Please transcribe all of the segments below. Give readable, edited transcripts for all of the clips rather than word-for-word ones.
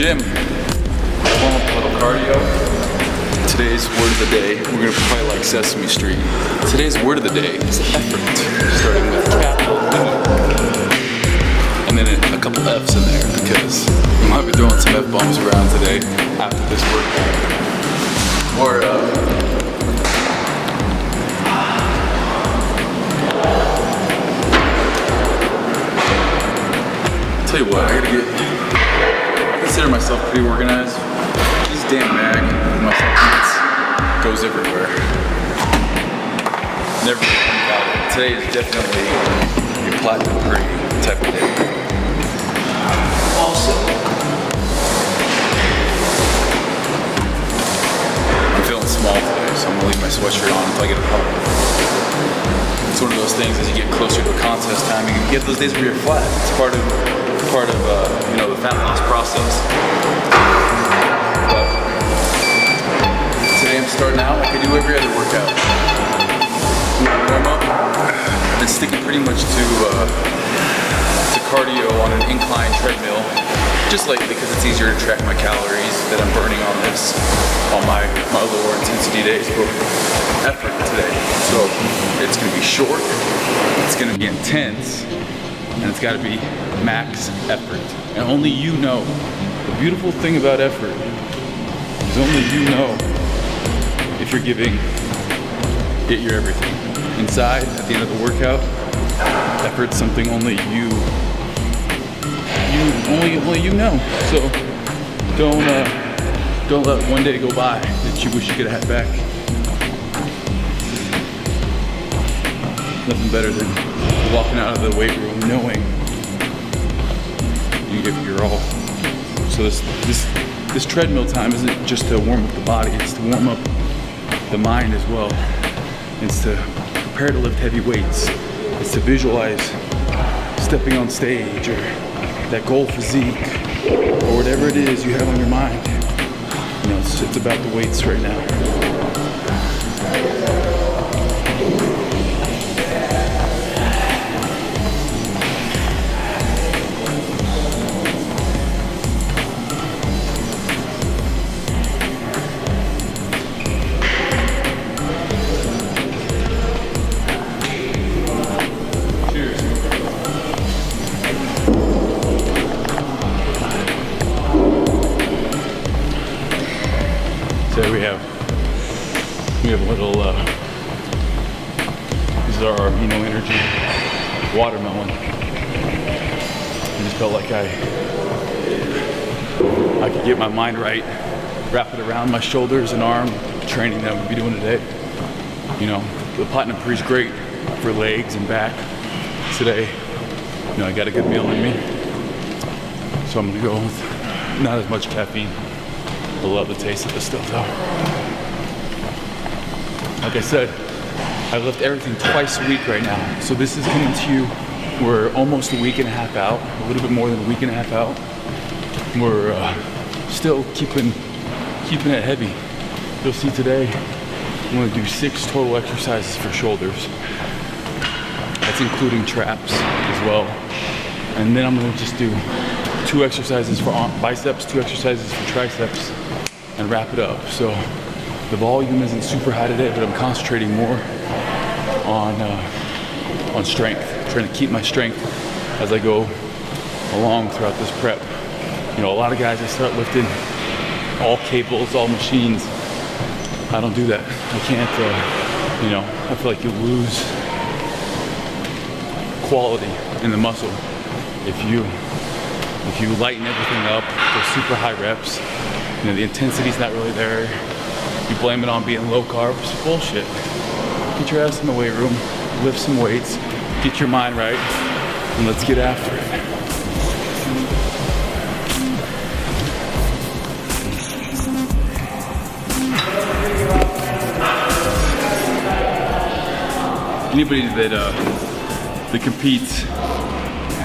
gym. Warm up a little cardio. Today's word of the day, we're gonna probably like Sesame Street. Today's word of the day is effort, starting with capital E. And then a couple F's in there because we might be throwing some F-bombs around today after this workout. Or tell you what, I consider myself pretty organized. This damn bag with my supplements goes everywhere. Never without it. Today is definitely a platinum free type of day. Also, I'm feeling small today, so I'm gonna leave my sweatshirt on until I get a pump. It's one of those things as you get closer to a contest time, you get those days where you're flat. It's part of you know, the fat loss process. But today I'm starting out like I do every other workout. Warm up. I've been sticking pretty much to cardio on an incline treadmill just lately because it's easier to track my calories that I'm burning on this on my lower intensity days. But effort today, so it's going to be short, it's going to be intense, and it's got to be max effort. And only you know. The beautiful thing about effort is only you know if you're giving it your everything. Inside, at the end of the workout, effort's something only you know. So don't let one day go by that you wish you could have had back. Nothing better than walking out of the weight room knowing you give it your all. So this treadmill time isn't just to warm up the body, it's to warm up the mind as well. It's to prepare to lift heavy weights. It's to visualize stepping on stage or that goal physique or whatever it is you have on your mind. You know, it's about the weights right now. So we have a little, these are our amino energy watermelon. I just felt like I could get my mind right, wrap it around my shoulders and arm, training that I'm gonna be doing today. You know, the platinum pre is great for legs and back. Today, you know, I got a good meal in me. So I'm gonna go with not as much caffeine. I love the taste of this stuff though. Like I said, I lift everything twice a week right now. So this is coming to you, we're almost a week and a half out, a little bit more than a week and a half out. We're still keeping it heavy. You'll see today, I'm gonna do 6 total exercises for shoulders. That's including traps as well. And then I'm gonna just do 2 exercises for biceps, 2 exercises for triceps, and wrap it up. So the volume isn't super high today, but I'm concentrating more on strength, trying to keep my strength as I go along throughout this prep. You know, a lot of guys, they start lifting all cables, all machines. I don't do that. I can't, you know, I feel like you lose quality in the muscle if you lighten everything up, go super high reps. You know, the intensity's not really there. You blame it on being low carb. It's bullshit. Get your ass in the weight room, lift some weights, get your mind right, and let's get after it. Anybody that competes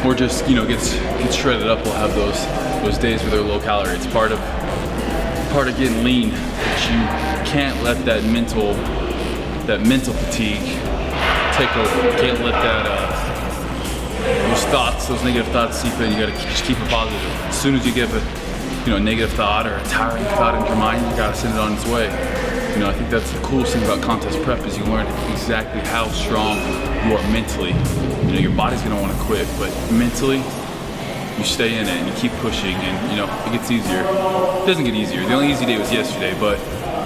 or just, you know, gets shredded up will have those days where they're low calorie. It's part of getting lean. But you can't let that mental fatigue take over. You can't let those negative thoughts seep in. You gotta just keep it positive. As soon as you give negative thought or a tiring thought in your mind, you gotta send it on its way. I think that's the coolest thing about contest prep is you learn exactly how strong you are mentally. Your body's gonna want to quit, but mentally, you stay in it and you keep pushing, and it gets easier. It doesn't get easier. The only easy day was yesterday, but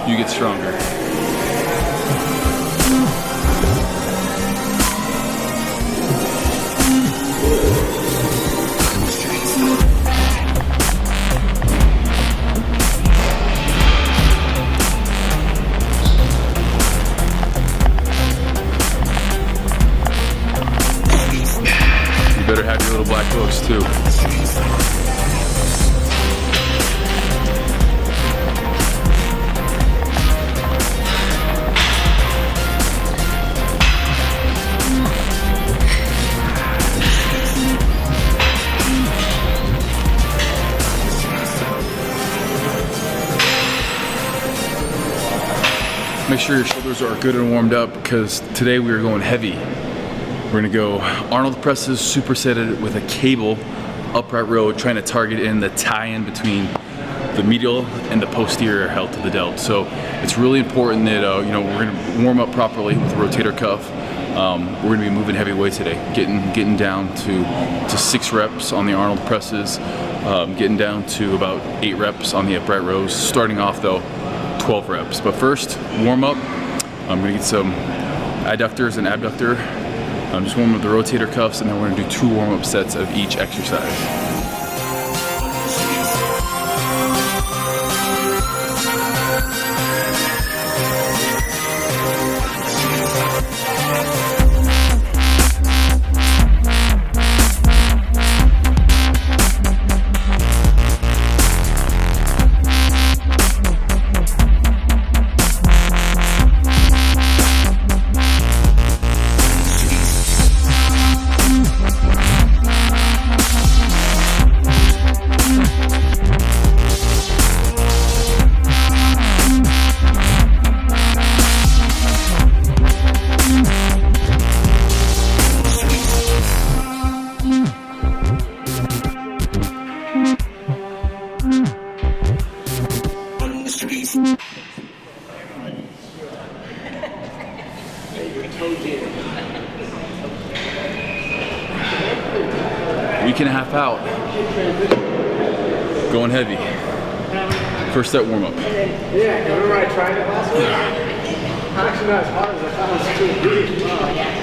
you get stronger. You better have your little black hooks too. Make sure your shoulders are good and warmed up because today we are going heavy. We're gonna go Arnold presses supersetted with a cable upright row, trying to target in the tie-in between the medial and the posterior health of the delt. So it's really important that we're gonna warm up properly with the rotator cuff. We're gonna be moving heavy weight today, getting down to 6 reps on the Arnold presses, getting down to about 8 reps on the upright rows. Starting off though, 12 reps. But first, warm up. I'm gonna get some adductors and abductor. I'm just warming up the rotator cuffs, and then we're gonna do 2 warm-up sets of each exercise. Week and a half out, going heavy. First set warm up. Yeah, remember I tried it last week? Actually not as hard as I thought it was too big. Oh, yeah.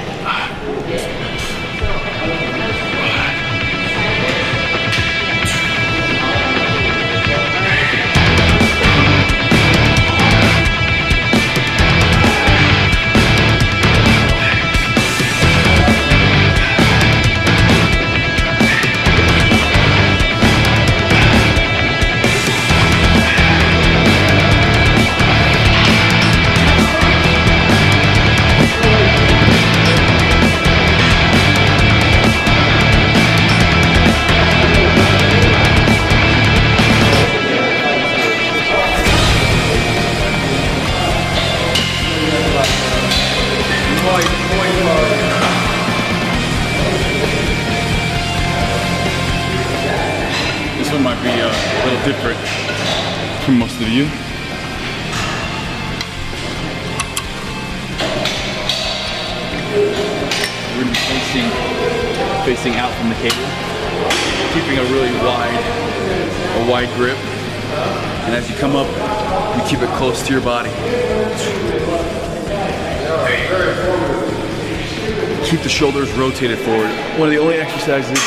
This one might be a little different from most of you. We're going to be facing out from the cable, keeping a really wide grip. And as you come up, you keep it close to your body. Keep the shoulders rotated forward. One of the only exercises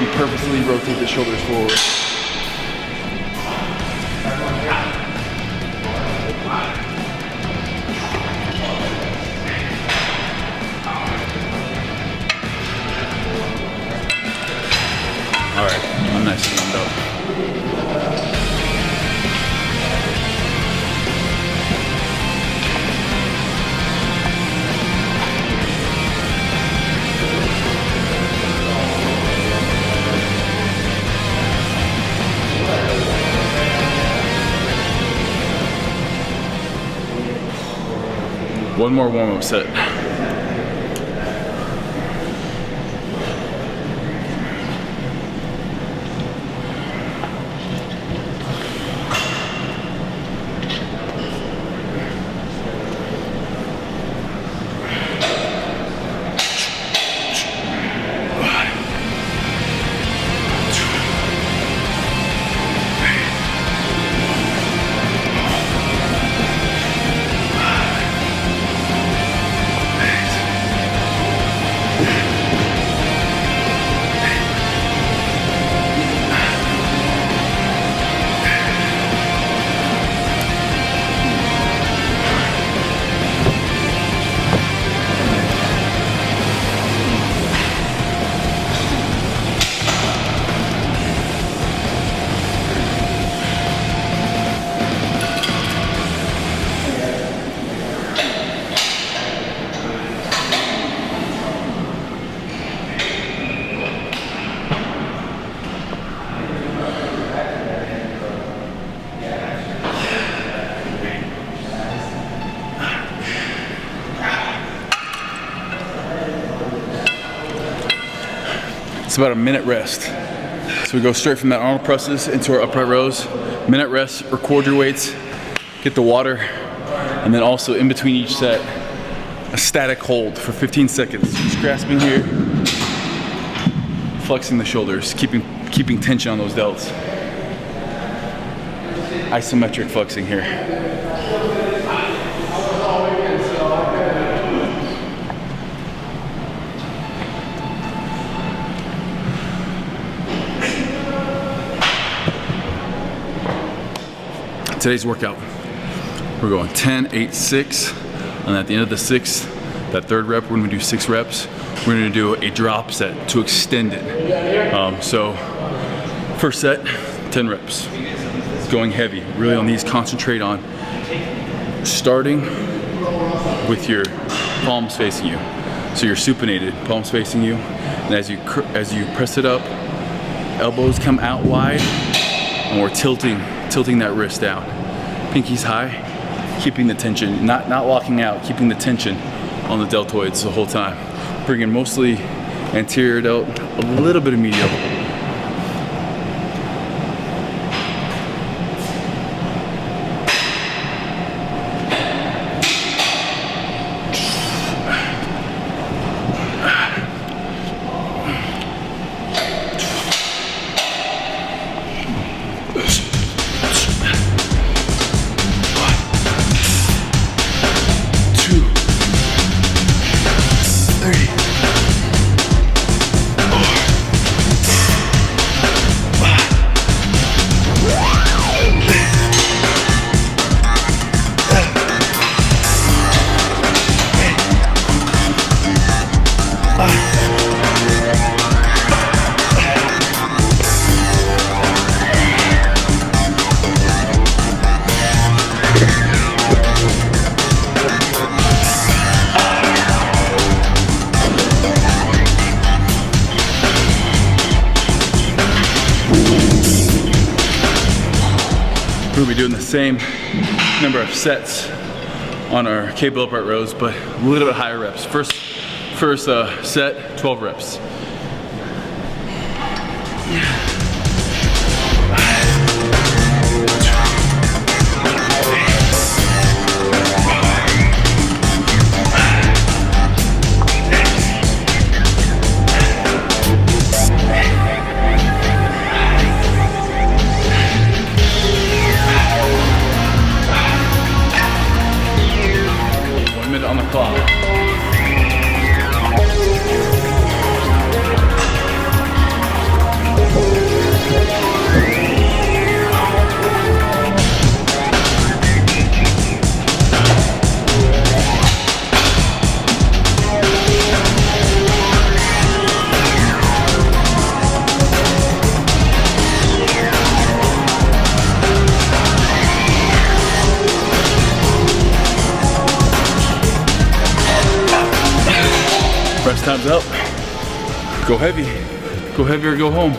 you purposely rotate the shoulders forward. All right, I'm nice and warmed up. One more warm-up set. It's about a minute rest. So we go straight from that Arnold presses into our upright rows. Minute rest, record your weights, get the water, and then also in between each set, a static hold for 15 seconds. Just grasping here, flexing the shoulders, keeping tension on those delts. Isometric flexing here. Today's workout, we're going 10, 8, 6, and at the end of the 6th, that third rep, we're gonna do 6 reps. We're gonna do a drop set to extend it. So first set, 10 reps. Going heavy, really on these, concentrate on starting with your palms facing you. So you're supinated, palms facing you, and as you press it up, elbows come out wide, and we're tilting that wrist down. Pinkies high, keeping the tension, not locking out, keeping the tension on the deltoids the whole time. Bringing mostly anterior delt, a little bit of medial. We'll be doing the same number of sets on our cable upright rows, but a little bit higher reps. First set, 12 reps. On the clock. Rest time's up. Go heavy. Go heavy or go home.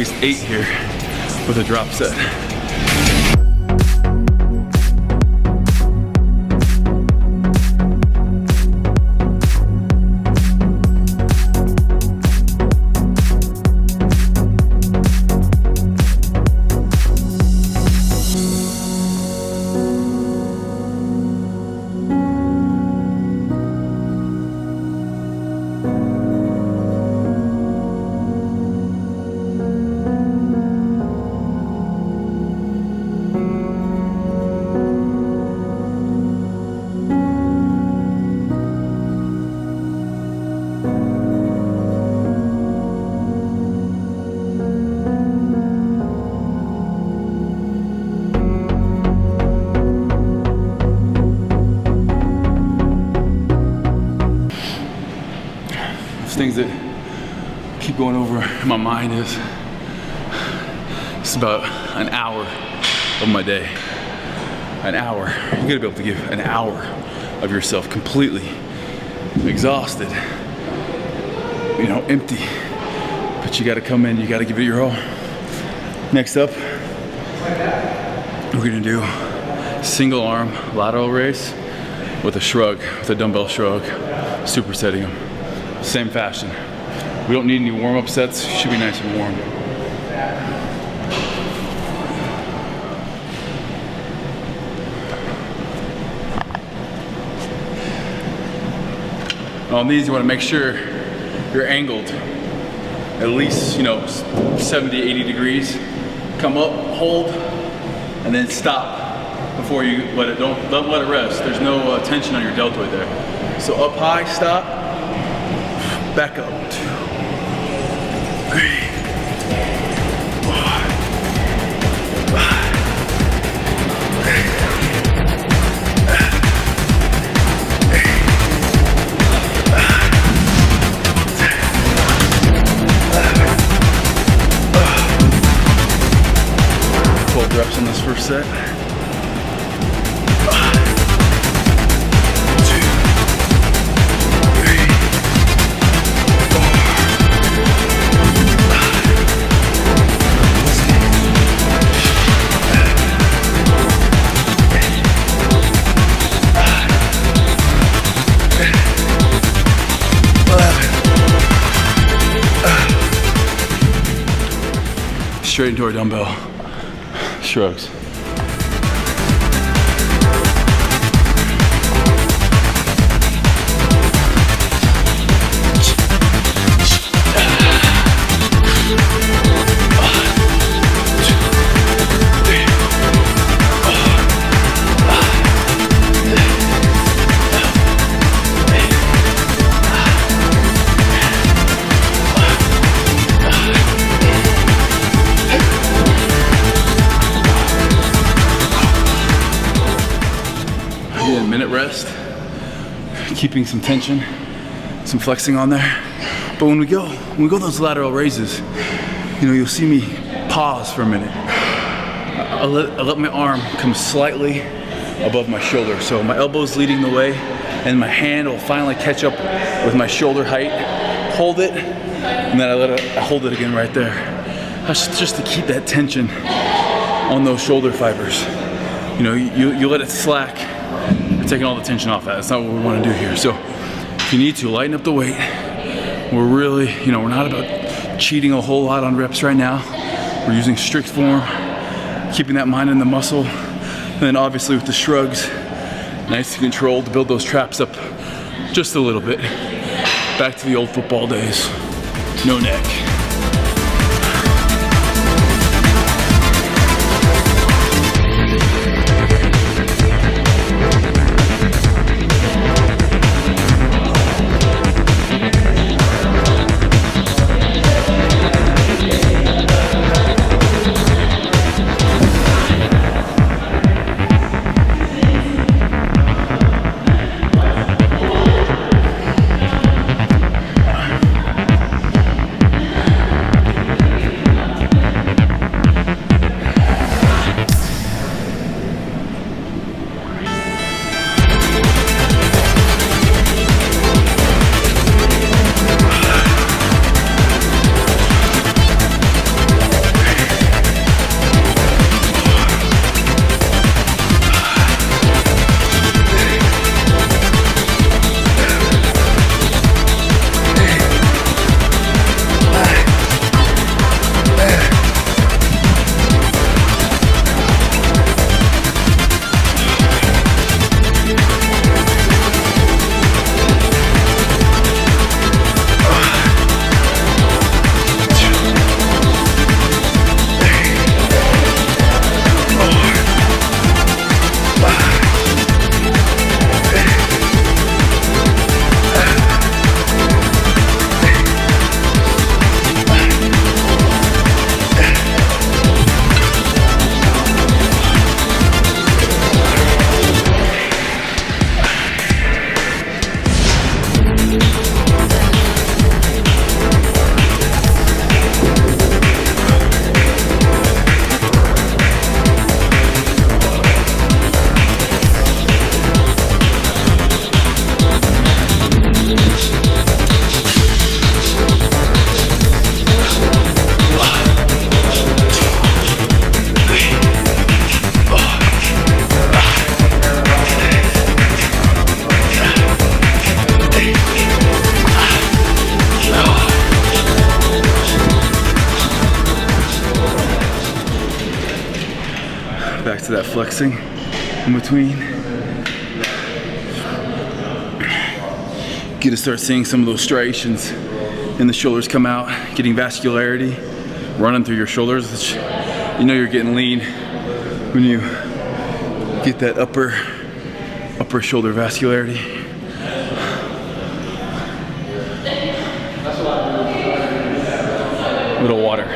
least 8 here with a drop set. Things that keep going over in my mind is it's about an hour of my day. An hour. You gotta be able to give an hour of yourself completely exhausted, you know, empty. But you gotta come in, you gotta give it your all. Next up, we're gonna do single arm lateral raise with a shrug, with a dumbbell shrug, supersetting them. Same fashion. We don't need any warm-up sets. Should be nice and warm. On these, you want to make sure you're angled at least, you know, 70, 80 degrees. Come up, hold, and then stop before you let it. Don't let it rest. There's no tension on your deltoid there. So up high, stop. Back up. 2, 3, 4. Reps on this first set. 2, 3, 4. Straight into our dumbbell shrugs. Rest, keeping some tension, some flexing on there. But when we go those lateral raises, you know, you'll see me pause for a minute. I let my arm come slightly above my shoulder, so my elbow's leading the way, and my hand will finally catch up with my shoulder height. Hold it, and then I hold it again right there. That's just to keep that tension on those shoulder fibers. You know, you let it slack. You're taking all the tension off that. That's not what we want to do here. So if you need to, lighten up the weight. We're really, you know, we're not about cheating a whole lot on reps right now. We're using strict form, keeping that mind in the muscle. And then obviously with the shrugs, nice and controlled to build those traps up just a little bit. Back to the old football days. No neck. to that flexing in between. Get to start seeing some of those striations in the shoulders come out, getting vascularity running through your shoulders, which you know you're getting lean when you get that upper shoulder vascularity. Little water.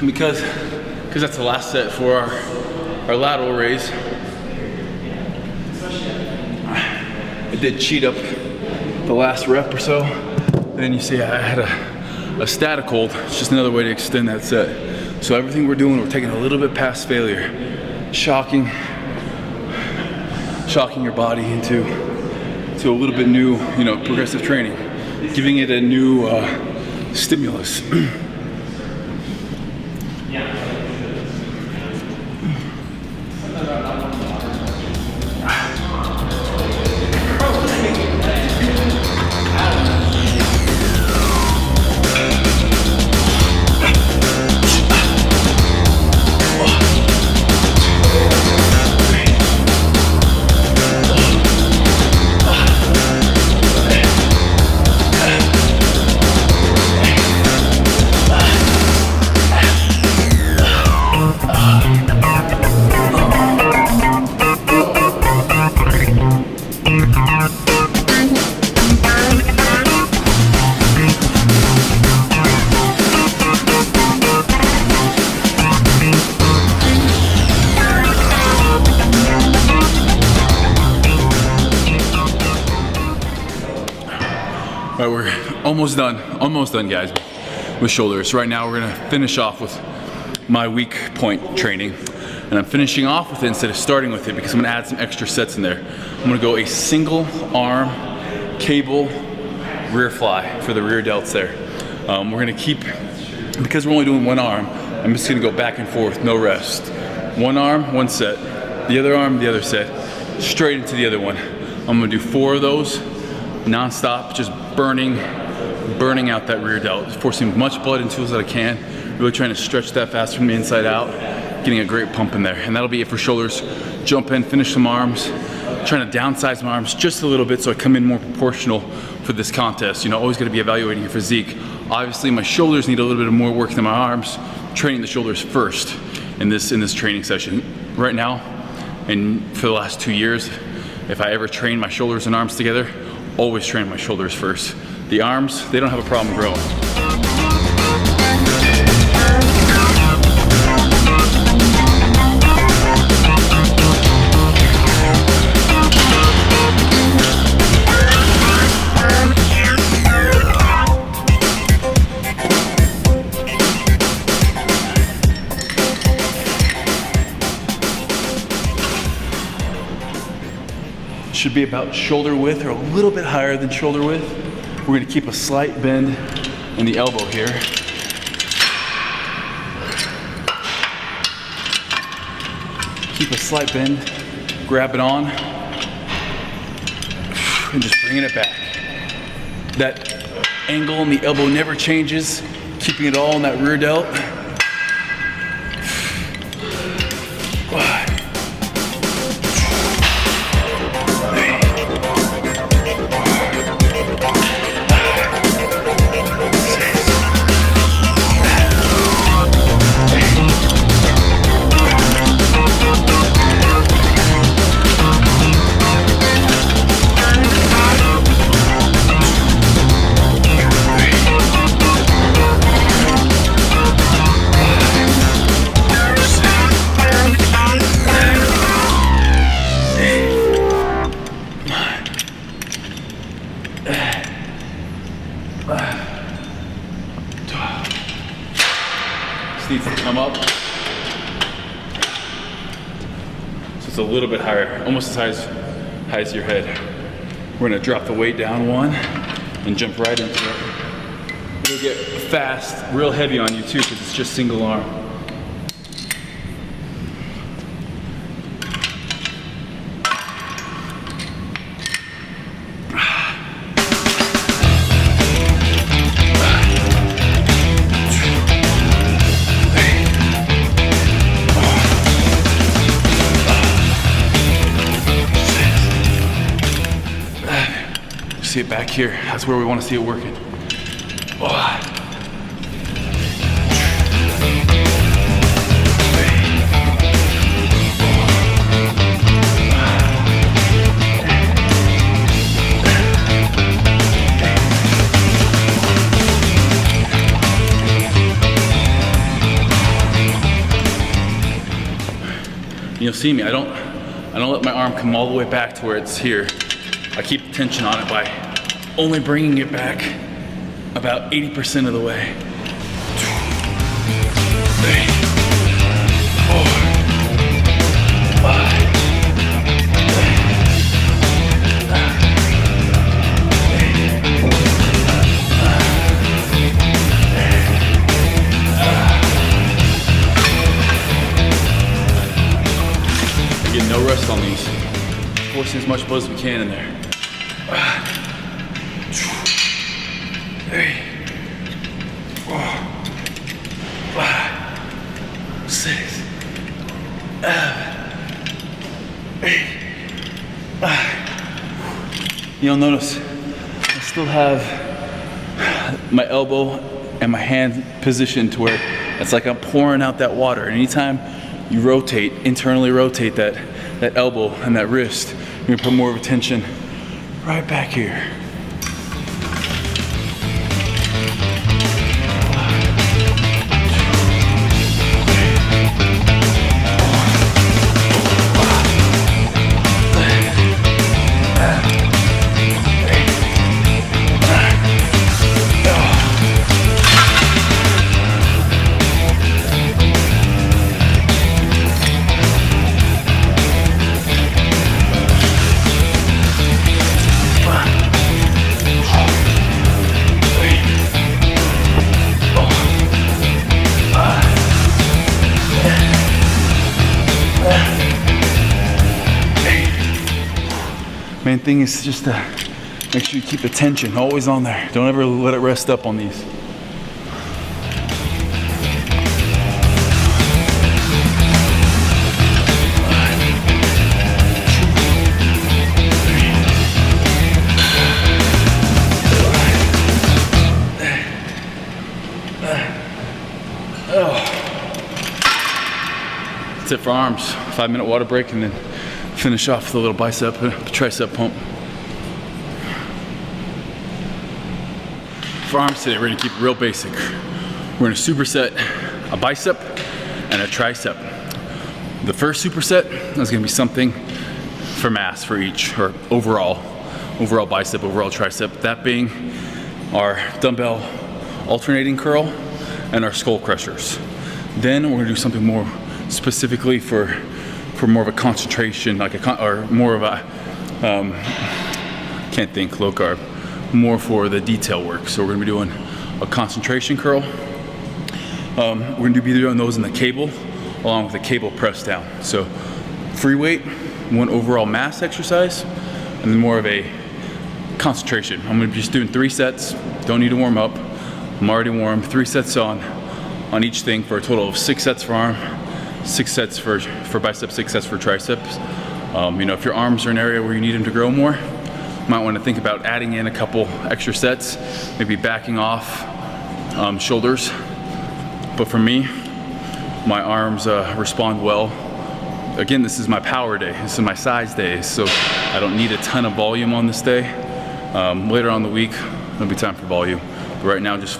Because that's the last set for our lateral raise. I did cheat up the last rep or so. And then you see I had a static hold. It's just another way to extend that set. So everything we're doing, we're taking a little bit past failure. Shocking your body into a little bit new, progressive training. Giving it a new stimulus. All right, we're almost done guys with shoulders. Right now we're gonna finish off with my weak point training. And I'm finishing off with it instead of starting with it because I'm gonna add some extra sets in there. I'm gonna go a single arm cable rear fly for the rear delts there. We're gonna keep, because we're only doing one arm, I'm just gonna go back and forth, no rest. One arm, one set. The other arm, the other set. Straight into the other one. I'm gonna do 4 of those, non-stop, just burning out that rear delt, forcing as much blood into it as I can, really trying to stretch that fast from the inside out, getting a great pump in there. And that'll be it for shoulders. Jump in, finish some arms, trying to downsize my arms just a little bit so I come in more proportional for this contest. Always gonna be evaluating your physique. Obviously my shoulders need a little bit of more work than my arms, training the shoulders first in this training session. Right now, and for the last 2 years, if I ever train my shoulders and arms together, always train my shoulders first. The arms, they don't have a problem growing. Should be about shoulder width or a little bit higher than shoulder width. We're gonna keep a slight bend in the elbow here. Keep a slight bend, grab it on, and just bringing it back. That angle on the elbow never changes, keeping it all in that rear delt. Needs to come up. So it's a little bit higher, almost as high as your head. We're gonna drop the weight down one and jump right into it. It'll get fast, real heavy on you too, because it's just single arm. See it back here. That's where we want to see it working. Oh. You'll see me. I don't let my arm come all the way back to where it's here. I keep the tension on it by only bringing it back about 80% of the way. 3, 4, 5. Get no rest on these. Forcing as much blood as we can in there. 3, 4, 5, 6, 7, 8, 9. You'll notice I still have my elbow and my hand positioned to where it's like I'm pouring out that water. And anytime you rotate, internally rotate that elbow and that wrist, you're gonna put more of a tension right back here. Main thing is just to make sure you keep the tension always on there. Don't ever let it rest up on these. That's it for arms. 5-minute water break and then finish off with a little bicep, tricep pump. For arms today, we're gonna keep it real basic. We're gonna superset a bicep and a tricep. The first superset is gonna be something for mass for each, or overall bicep, overall tricep. That being our dumbbell alternating curl and our skull crushers. Then we're gonna do something more specifically for more of a concentration, like or more of a, can't think, low carb, more for the detail work. So we're gonna be doing a concentration curl. We're gonna be doing those in the cable, along with the cable press down. So free weight, one overall mass exercise, and then more of a concentration. I'm gonna be just doing 3 sets, Don't need to warm up. I'm already warm. 3 sets on each thing for a total of 6 sets for arm, 6 sets for bicep, 6 sets for triceps. You know, if your arms are an area where you need them to grow more, you might want to think about adding in a couple extra sets, maybe backing off shoulders. But for me, my arms respond well. Again, this is my power day. This is my size day, so I don't need a ton of volume on this day. Later on in the week, there'll be time for volume. But right now, just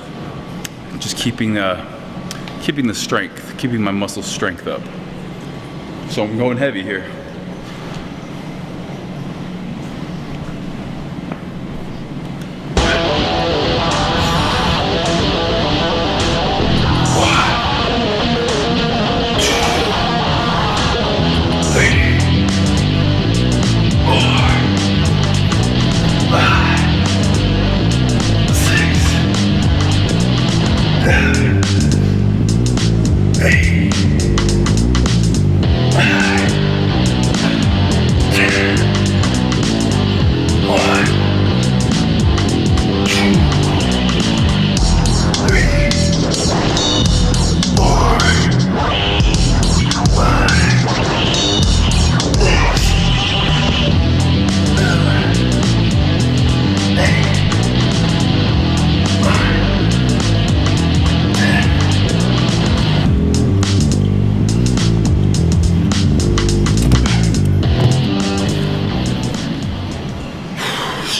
keeping the strength, keeping my muscle strength up. So I'm going heavy here.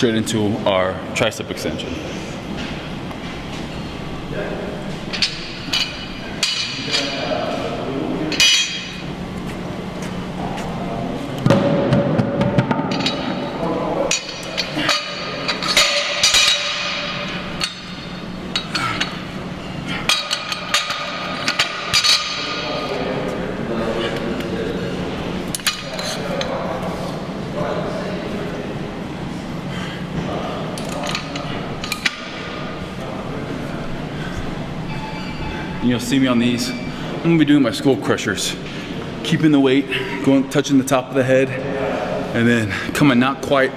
Straight into our tricep extension. You'll see me on these. I'm gonna be doing my skull crushers. Keeping the weight, touching the top of the head, and then coming not quite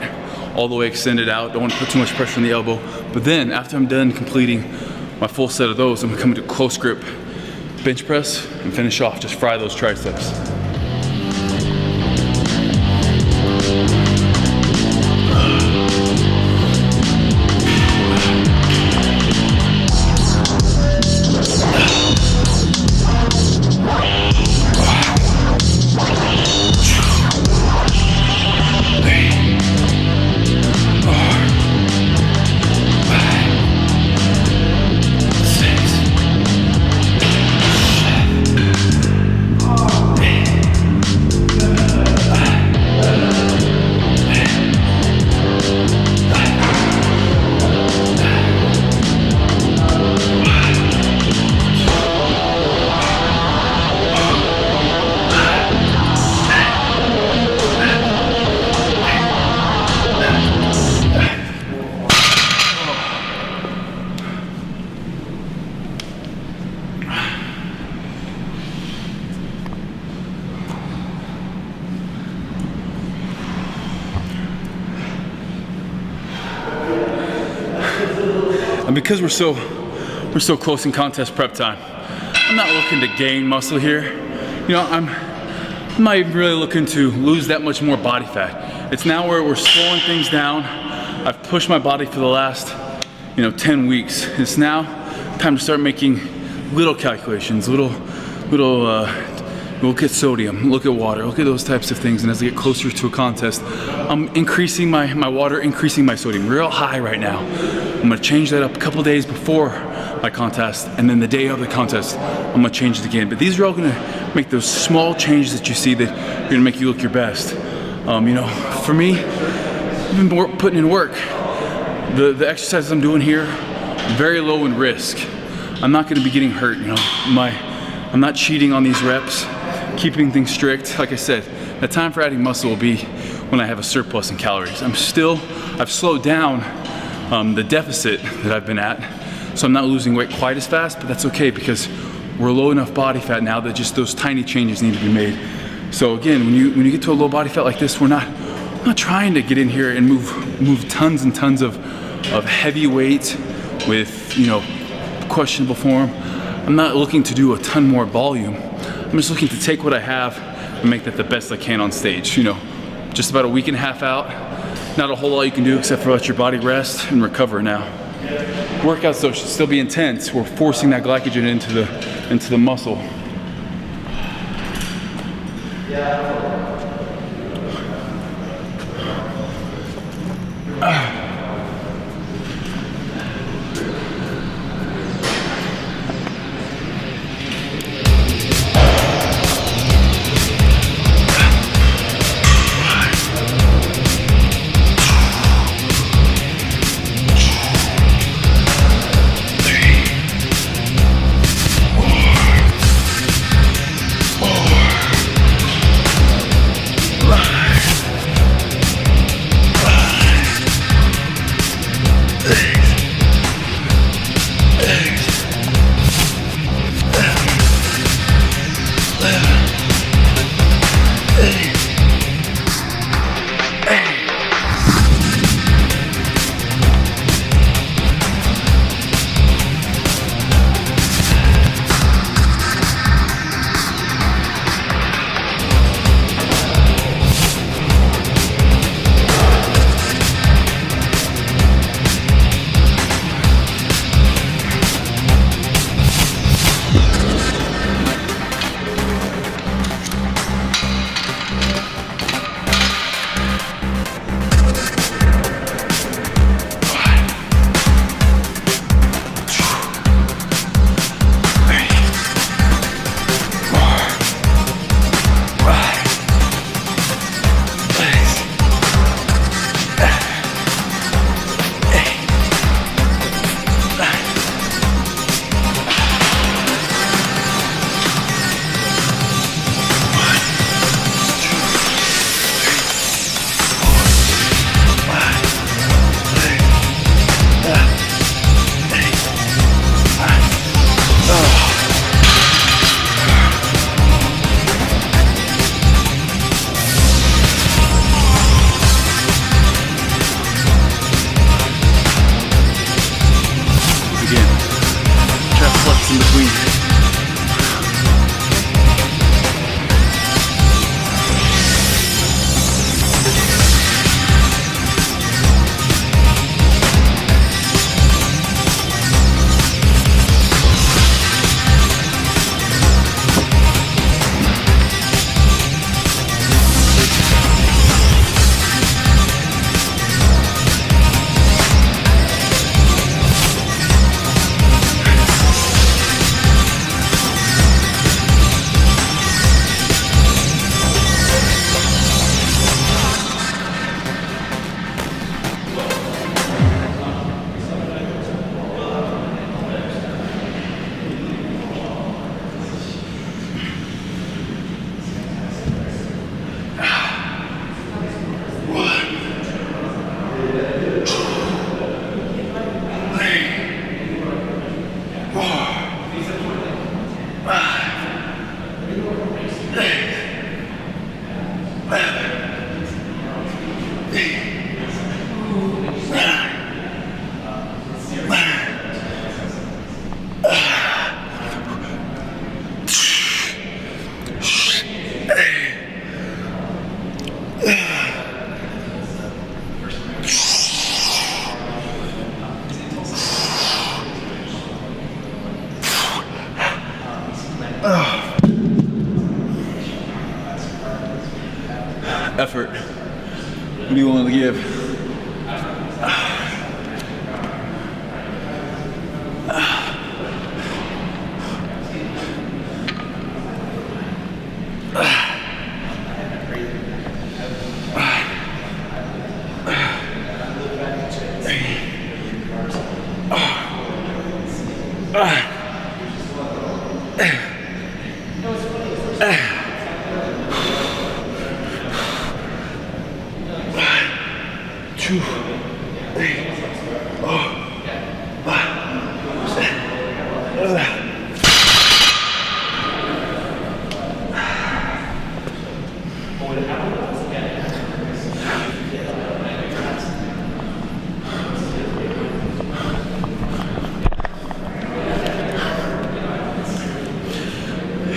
all the way extended out. Don't want to put too much pressure on the elbow. But then after I'm done completing my full set of those, I'm gonna come into close grip bench press and finish off, just fry those triceps. And because we're so close in contest prep time, I'm not looking to gain muscle here. You know, I'm not even really looking to lose that much more body fat. It's now where we're slowing things down. I've pushed my body for the last, 10 weeks. It's now time to start making little calculations, little look at sodium, look at water, look at those types of things. And as I get closer to a contest, I'm increasing my water, increasing my sodium real high right now. I'm gonna change that up a couple days before my contest, and then the day of the contest, I'm gonna change it again. But these are all gonna make those small changes that you see that are gonna make you look your best. For me, I've been putting in work. The exercises I'm doing here, very low in risk. I'm not gonna be getting hurt, I'm not cheating on these reps, keeping things strict. Like I said, the time for adding muscle will be when I have a surplus in calories. I've slowed down the deficit that I've been at, so I'm not losing weight quite as fast, but that's okay because we're low enough body fat now that just those tiny changes need to be made. So again, when you get to a low body fat like this, we're not trying to get in here and move tons and tons of heavy weight with, you know, questionable form. I'm not looking to do a ton more volume. I'm just looking to take what I have and make that the best I can on stage. You know, just about a week and a half out. Not a whole lot you can do except for let your body rest and recover now. Workouts though should still be intense. We're forcing that glycogen into the muscle. In between. Effort. What are you willing to give?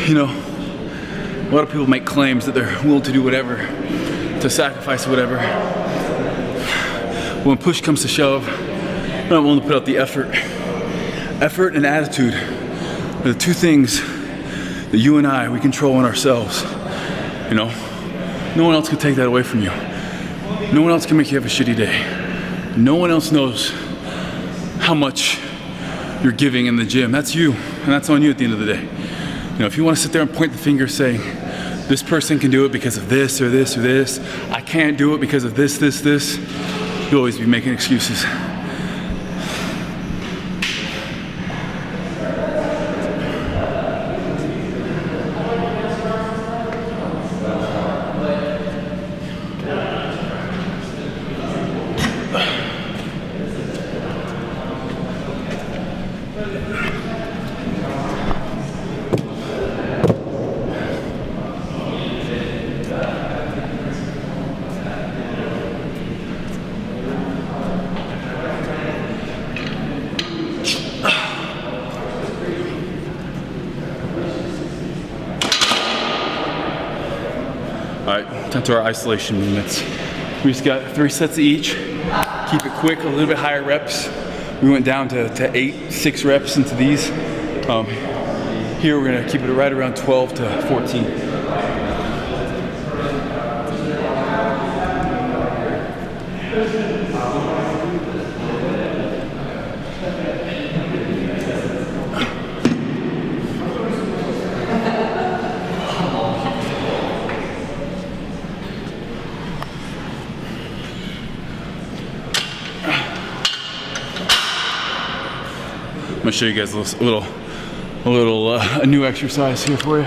You know, a lot of people make claims that they're willing to do whatever, to sacrifice whatever. When push comes to shove, they're not willing to put out the effort. Effort and attitude are the two things that you and we control in ourselves. You know, no one else can take that away from you. No one else can make you have a shitty day. No one else knows how much you're giving in the gym. That's you, and that's on you at the end of the day. You know, if you want to sit there and point the finger saying, this person can do it because of this or this or this, I can't do it because of this, you'll always be making excuses. All right, time to our isolation movements. We just got 3 sets of each. Keep it quick, a little bit higher reps. We went down to 6 reps into these. Here we're gonna keep it right around 12 to 14. I'm gonna show you guys a new exercise here for you.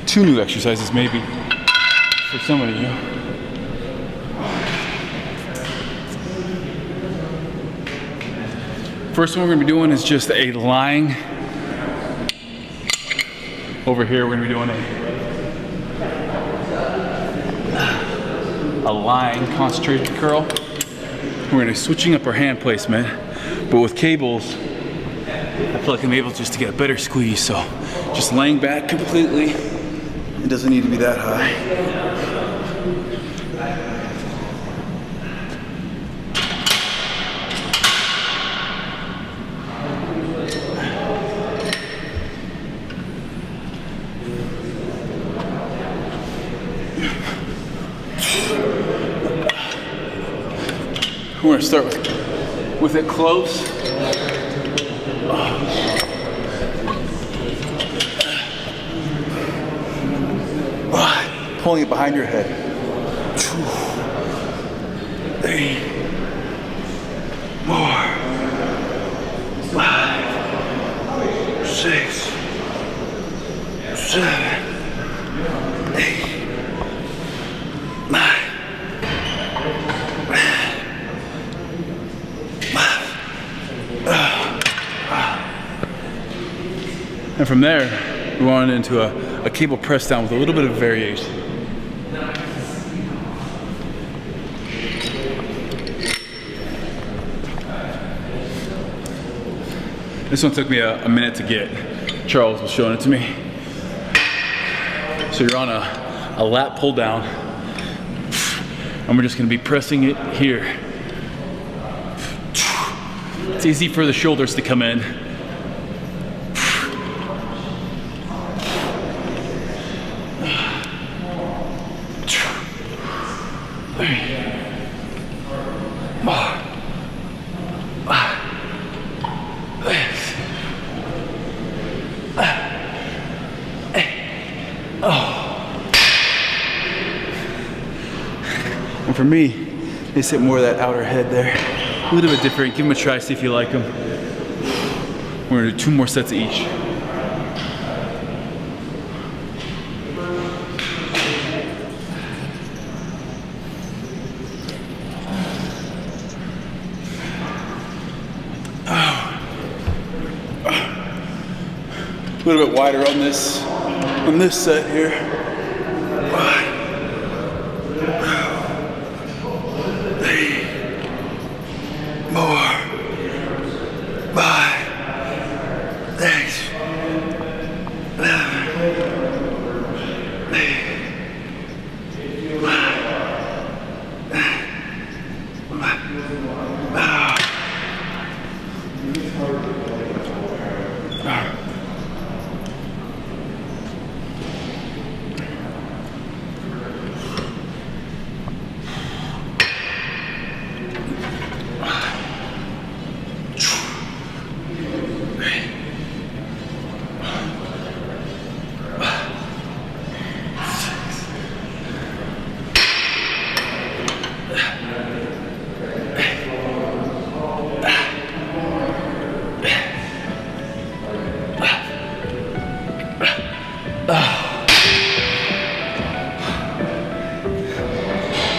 2 new exercises maybe for some of you. First one we're gonna be doing is just a lying. Over here we're gonna be doing a lying concentrated curl. We're gonna be switching up our hand placement, but with cables, I feel like I'm able just to get a better squeeze. So just laying back completely. It doesn't need to be that high. We're gonna start with it close. Pulling it behind your head. 2, 3, 4, 5, 6, 7, 8, 9. And from there, we went into a cable press down with a little bit of variation. This one took me a minute to get. Charles was showing it to me. So you're on a lat pull down, and we're just gonna be pressing it here. It's easy for the shoulders to come in. And for me, they sit more of that outer head there. A little bit different. Give them a try, see if you like them. We're gonna do 2 more sets of each. A little bit wider on this set here. 3, 4, 5,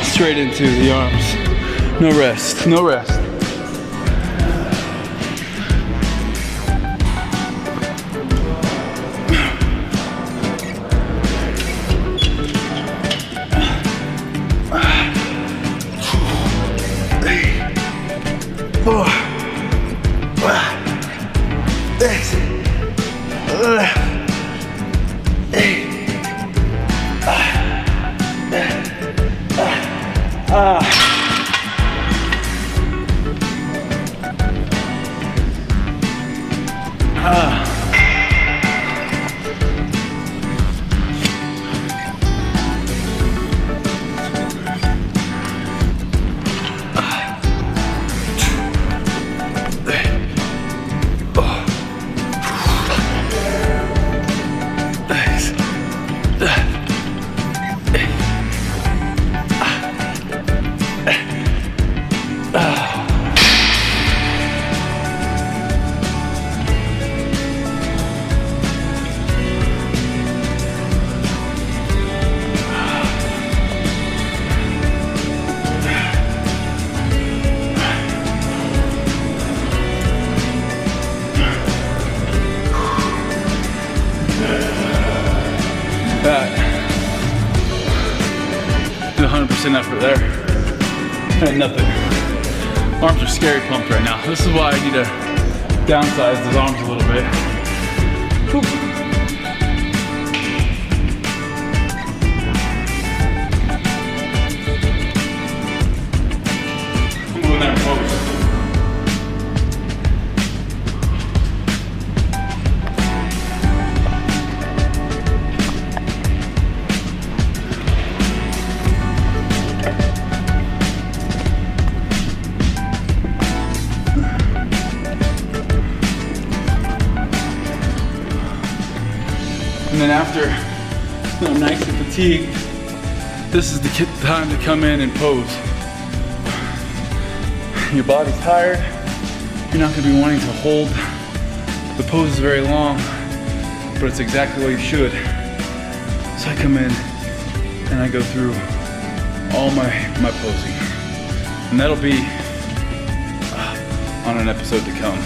Straight into the arms. No rest, no rest. That 100% effort there. And nothing. Arms are scary pumped right now. This is why I need to downsize those arms a little bit. Whew. I'm doing that in pose. And then after I'm nice and fatigued, this is the time to come in and pose. Your body's tired. You're not gonna be wanting to hold the poses very long, but it's exactly what you should. So I come in and I go through all my posing. And that'll be on an episode to come.